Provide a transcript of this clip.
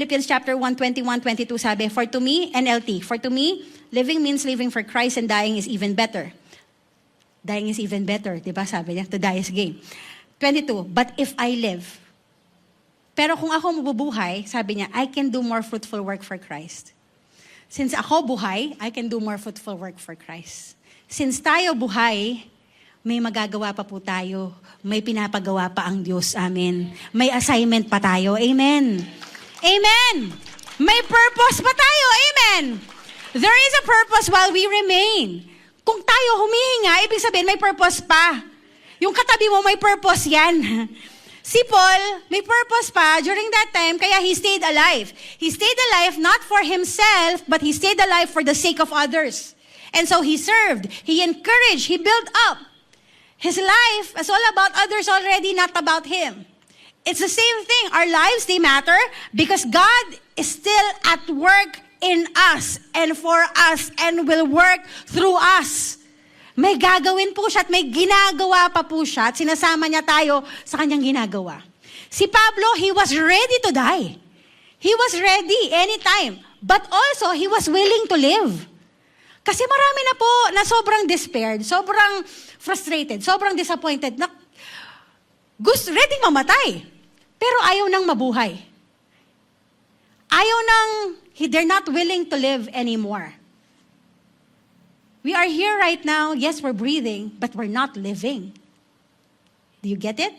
Philippians chapter 1, 21, 22 sabi, for to me, NLT, for to me, living means living for Christ and dying is even better. Dying is even better, di ba? Sabi niya, to die is gain. 22, but if I live, pero kung ako mabubuhay, sabi niya, I can do more fruitful work for Christ. Since ako buhay, I can do more fruitful work for Christ. Since tayo buhay, may magagawa pa po tayo. May pinapagawa pa ang Diyos. Amen. May assignment pa tayo. Amen. Amen. May purpose pa tayo. Amen. There is a purpose while we remain. Kung tayo humihinga, ibig sabihin may purpose pa. Yung katabi mo, may purpose yan. Si Paul, may purpose pa during that time, kaya he stayed alive. He stayed alive not for himself, but he stayed alive for the sake of others. And so he served, he encouraged, he built up. His life is all about others already, not about him. It's the same thing. Our lives, they matter because God is still at work in us and for us and will work through us. May gagawin po siya at may ginagawa pa po siya at sinasama niya tayo sa kanyang ginagawa. Si Pablo, he was ready to die. He was ready anytime. But also, he was willing to live. Kasi marami na po na sobrang despaired, sobrang frustrated, sobrang disappointed, na ready mamatay. Pero ayaw nang mabuhay. Ayaw nang, they're not willing to live anymore. We are here right now, yes, we're breathing, but we're not living. Do you get it?